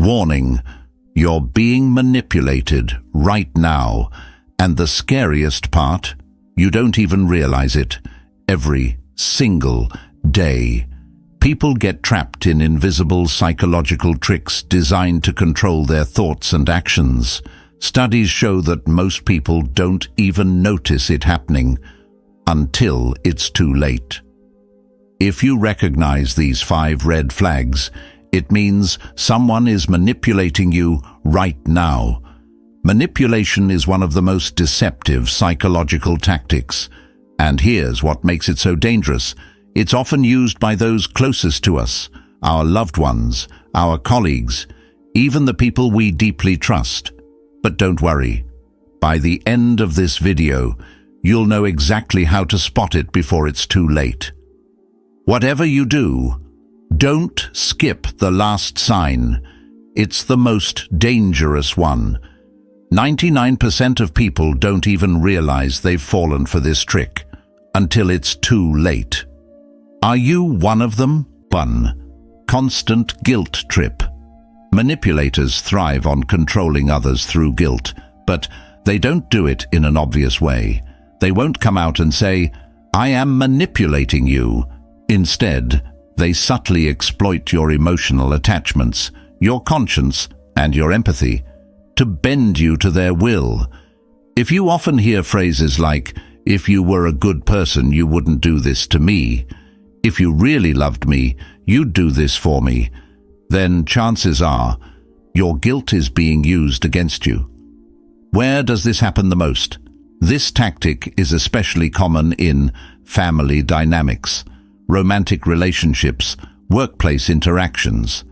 Warning, you're being manipulated right now, and the scariest part, you don't even realize it. Every single day, people get trapped in invisible psychological tricks designed to control their thoughts and actions. Studies show that most people don't even notice it happening until it's too late. If you recognize these 5 red flags, it means someone is manipulating you right now. Manipulation is one of the most deceptive psychological tactics. And here's what makes it so dangerous. It's often used by those closest to us, our loved ones, our colleagues, even the people we deeply trust. But don't worry. By the end of this video, you'll know exactly how to spot it before it's too late. Whatever you do, don't skip the last sign. It's the most dangerous one. 99% of people don't even realize they've fallen for this trick until it's too late. Are you one of them? 1. Constant guilt trip. Manipulators thrive on controlling others through guilt, but they don't do it in an obvious way. They won't come out and say, "I am manipulating you." Instead, they subtly exploit your emotional attachments, your conscience, and your empathy to bend you to their will. If you often hear phrases like, "If you were a good person, you wouldn't do this to me. If you really loved me, you'd do this for me," then chances are your guilt is being used against you. Where does this happen the most? This tactic is especially common in family dynamics, romantic relationships, workplace interactions.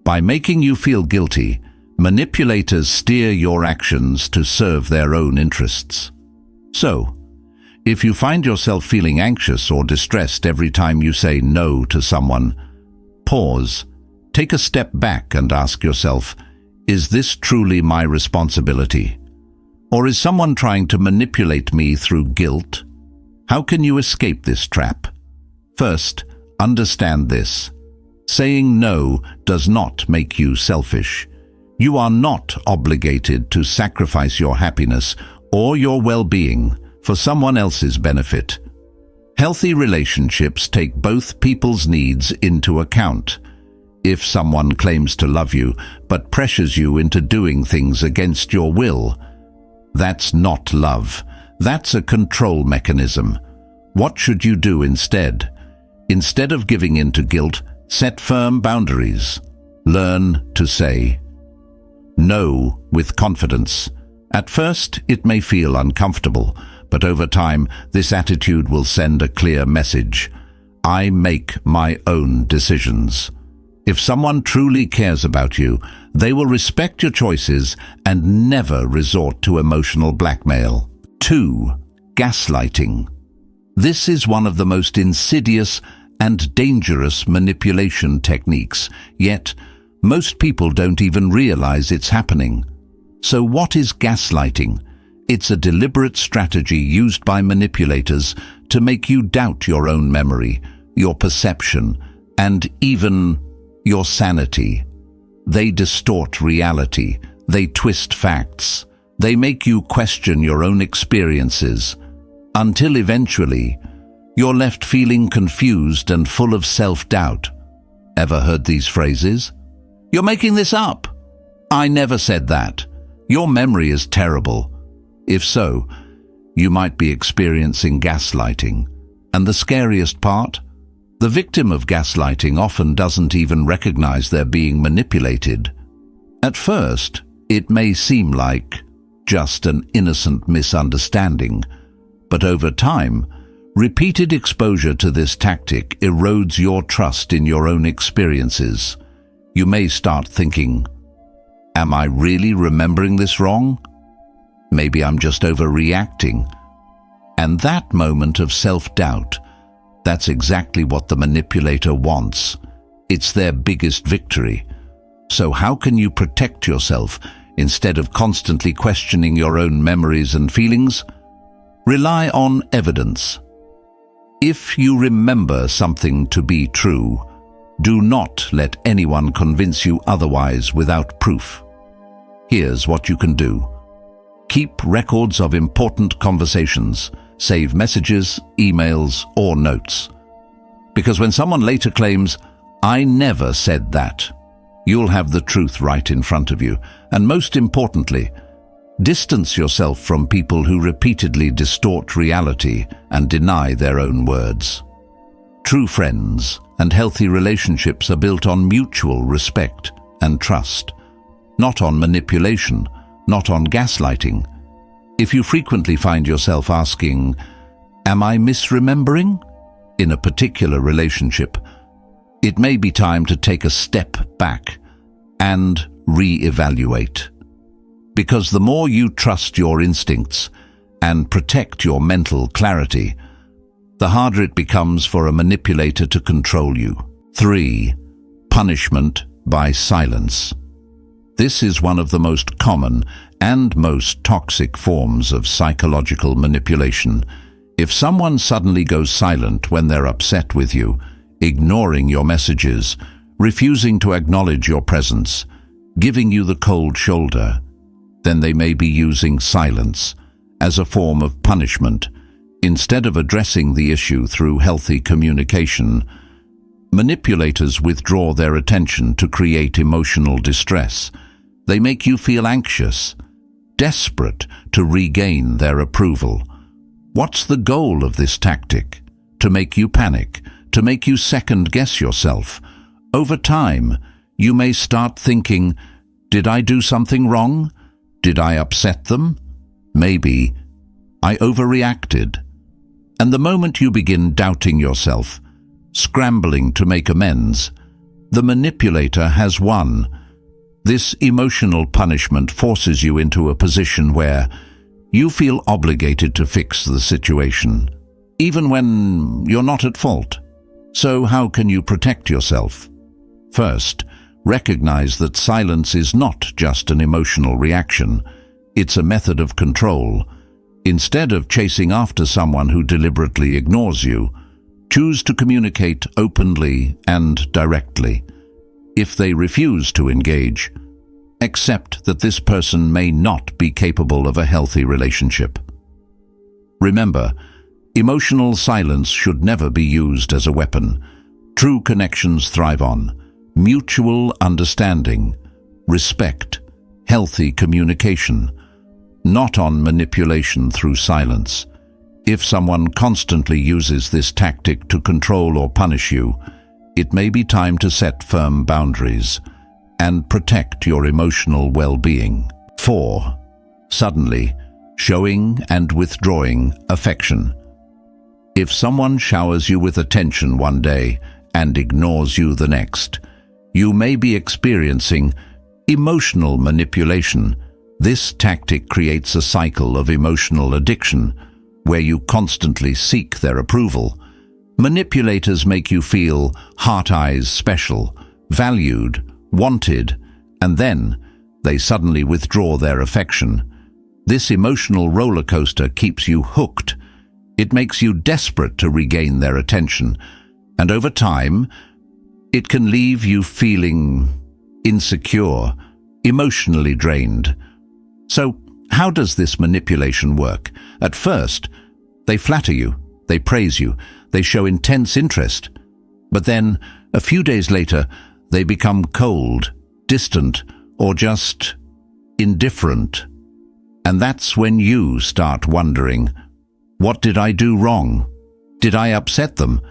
By making you feel guilty, manipulators steer your actions to serve their own interests. So, if you find yourself feeling anxious or distressed every time you say no to someone, pause. Take a step back and ask yourself, is this truly my responsibility? Or is someone trying to manipulate me through guilt? How can you escape this trap? First, understand this. Saying no does not make you selfish. You are not obligated to sacrifice your happiness or your well-being for someone else's benefit. Healthy relationships take both people's needs into account. If someone claims to love you but pressures you into doing things against your will, that's not love. That's a control mechanism. What should you do instead? Instead of giving in to guilt, set firm boundaries. Learn to say no with confidence. At first, it may feel uncomfortable, but over time, this attitude will send a clear message. I make my own decisions. If someone truly cares about you, they will respect your choices and never resort to emotional blackmail. 2. Gaslighting. This is one of the most insidious and dangerous manipulation techniques, yet most people don't even realize it's happening. So what is gaslighting? It's a deliberate strategy used by manipulators to make you doubt your own memory, your perception, and even your sanity. They distort reality. They twist facts. They make you question your own experiences, until eventually you're left feeling confused and full of self-doubt. Ever heard these phrases? "You're making this up." "I never said that." "Your memory is terrible." If so, you might be experiencing gaslighting. And the scariest part? The victim of gaslighting often doesn't even recognize they're being manipulated. At first, it may seem like just an innocent misunderstanding, but over time, repeated exposure to this tactic erodes your trust in your own experiences. You may start thinking, "Am I really remembering this wrong? Maybe I'm just overreacting." And that moment of self-doubt, that's exactly what the manipulator wants. It's their biggest victory. So how can you protect yourself instead of constantly questioning your own memories and feelings? Rely on evidence. If you remember something to be true, Do not let anyone convince you otherwise without proof. Here's what you can do. Keep records of important conversations. Save messages, emails, or notes. Because when someone later claims, "I never said that," you'll have the truth right in front of you. And most importantly, distance yourself from people who repeatedly distort reality and deny their own words. True friends and healthy relationships are built on mutual respect and trust, not on manipulation, not on gaslighting. If you frequently find yourself asking, "Am I misremembering?" in a particular relationship, it may be time to take a step back and re-evaluate. Because the more you trust your instincts and protect your mental clarity, the harder it becomes for a manipulator to control you. 3. Punishment by silence. This is one of the most common and most toxic forms of psychological manipulation. If someone suddenly goes silent when they're upset with you, ignoring your messages, refusing to acknowledge your presence, giving you the cold shoulder, then they may be using silence as a form of punishment. Instead of addressing the issue through healthy communication, manipulators withdraw their attention to create emotional distress. They make you feel anxious, desperate to regain their approval. What's the goal of this tactic? To make you panic, to make you second-guess yourself. Over time, you may start thinking, "Did I do something wrong? Did I upset them? Maybe I overreacted." And the moment you begin doubting yourself, scrambling to make amends, the manipulator has won. This emotional punishment forces you into a position where you feel obligated to fix the situation, even when you're not at fault. So how can you protect yourself? First, recognize that silence is not just an emotional reaction. It's a method of control. Instead of chasing after someone who deliberately ignores you, choose to communicate openly and directly. If they refuse to engage, accept that this person may not be capable of a healthy relationship. Remember, emotional silence should never be used as a weapon. True connections thrive on mutual understanding, respect, healthy communication, not on manipulation through silence. If someone constantly uses this tactic to control or punish you, it may be time to set firm boundaries and protect your emotional well-being. 4. Suddenly, showing and withdrawing affection. If someone showers you with attention one day and ignores you the next, you may be experiencing emotional manipulation. This tactic creates a cycle of emotional addiction, where you constantly seek their approval. Manipulators make you feel heart eyes special, valued, wanted, and then they suddenly withdraw their affection. This emotional roller coaster keeps you hooked. It makes you desperate to regain their attention, and over time, it can leave you feeling insecure, emotionally drained. So, how does this manipulation work? At first, they flatter you, they praise you, they show intense interest. But then, a few days later, they become cold, distant, or just indifferent. And that's when you start wondering, what did I do wrong? Did I upset them?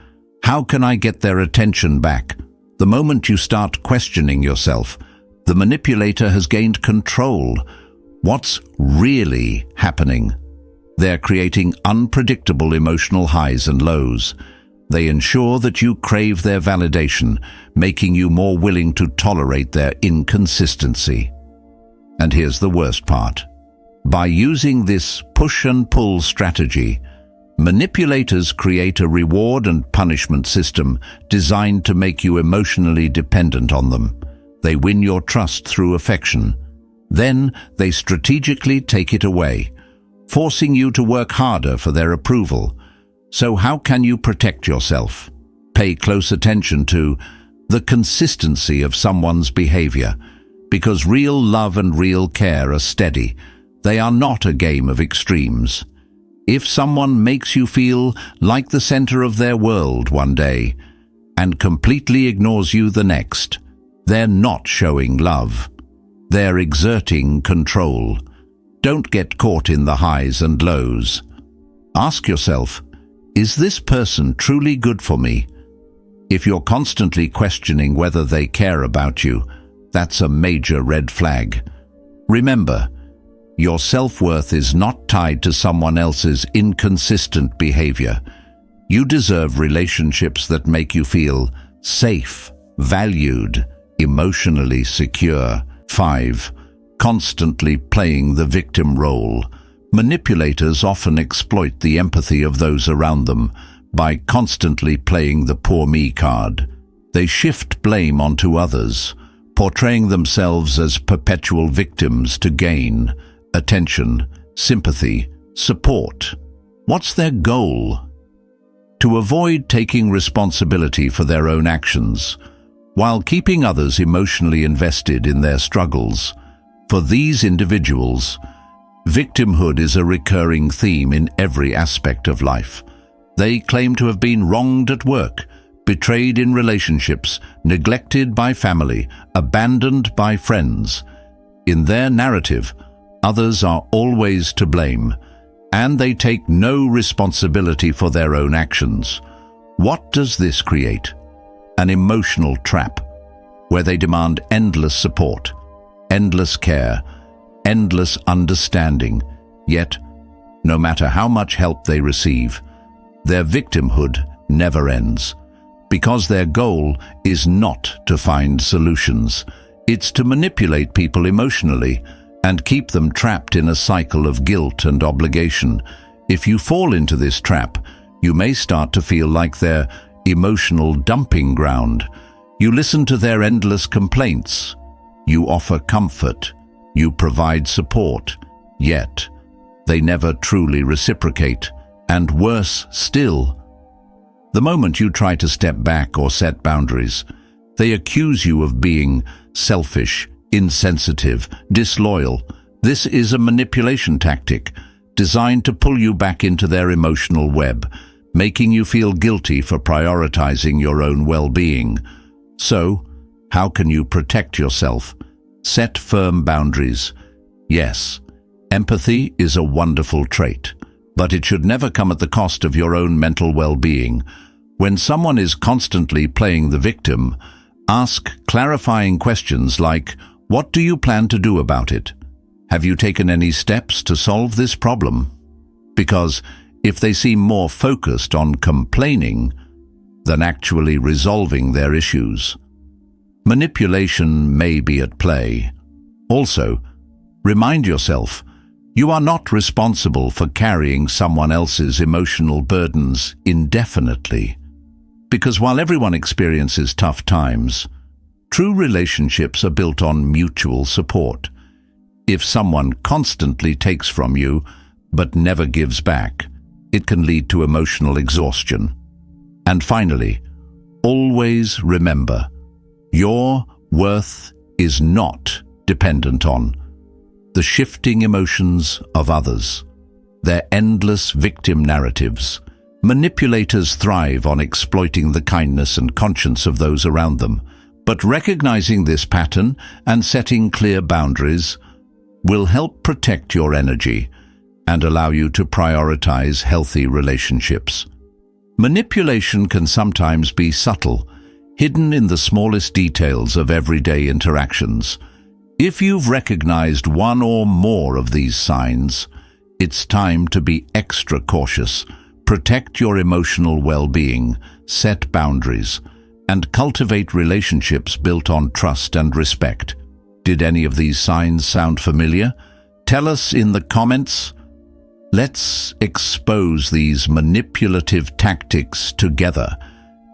How can I get their attention back? The moment you start questioning yourself, the manipulator has gained control. What's really happening? They're creating unpredictable emotional highs and lows. They ensure that you crave their validation, making you more willing to tolerate their inconsistency. And here's the worst part. By using this push and pull strategy, manipulators create a reward and punishment system designed to make you emotionally dependent on them. They win your trust through affection. Then they strategically take it away, forcing you to work harder for their approval. So how can you protect yourself? Pay close attention to the consistency of someone's behavior, because real love and real care are steady. They are not a game of extremes. If someone makes you feel like the center of their world one day and completely ignores you the next, they're not showing love. They're exerting control. Don't get caught in the highs and lows. Ask yourself, is this person truly good for me? If you're constantly questioning whether they care about you, that's a major red flag. Remember, your self-worth is not tied to someone else's inconsistent behavior. You deserve relationships that make you feel safe, valued, emotionally secure. 5. Constantly playing the victim role. Manipulators often exploit the empathy of those around them by constantly playing the poor me card. They shift blame onto others, portraying themselves as perpetual victims to gain attention, sympathy, support. What's their goal? To avoid taking responsibility for their own actions, while keeping others emotionally invested in their struggles. For these individuals, victimhood is a recurring theme in every aspect of life. They claim to have been wronged at work, betrayed in relationships, neglected by family, abandoned by friends. In their narrative, others are always to blame, and they take no responsibility for their own actions. What does this create? An emotional trap, where they demand endless support, endless care, endless understanding. Yet, no matter how much help they receive, their victimhood never ends, because their goal is not to find solutions. It's to manipulate people emotionally and keep them trapped in a cycle of guilt and obligation. If you fall into this trap, you may start to feel like their emotional dumping ground. You listen to their endless complaints. You offer comfort. You provide support. Yet, they never truly reciprocate. And worse still, the moment you try to step back or set boundaries, they accuse you of being selfish, insensitive, disloyal. This is a manipulation tactic designed to pull you back into their emotional web, making you feel guilty for prioritizing your own well-being. So, how can you protect yourself? Set firm boundaries. Yes, empathy is a wonderful trait, but it should never come at the cost of your own mental well-being. When someone is constantly playing the victim, ask clarifying questions like, what do you plan to do about it? Have you taken any steps to solve this problem? Because if they seem more focused on complaining than actually resolving their issues, manipulation may be at play. Also, remind yourself, you are not responsible for carrying someone else's emotional burdens indefinitely. Because while everyone experiences tough times, true relationships are built on mutual support. If someone constantly takes from you but never gives back, it can lead to emotional exhaustion. And finally, always remember, your worth is not dependent on the shifting emotions of others, their endless victim narratives. Manipulators thrive on exploiting the kindness and conscience of those around them, but recognizing this pattern and setting clear boundaries will help protect your energy and allow you to prioritize healthy relationships. Manipulation can sometimes be subtle, hidden in the smallest details of everyday interactions. If you've recognized one or more of these signs, it's time to be extra cautious. Protect your emotional well-being, set boundaries, and cultivate relationships built on trust and respect. Did any of these signs sound familiar? Tell us in the comments. Let's expose these manipulative tactics together.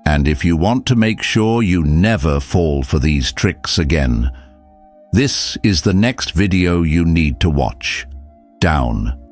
And if you want to make sure you never fall for these tricks again, this is the next video you need to watch. Down.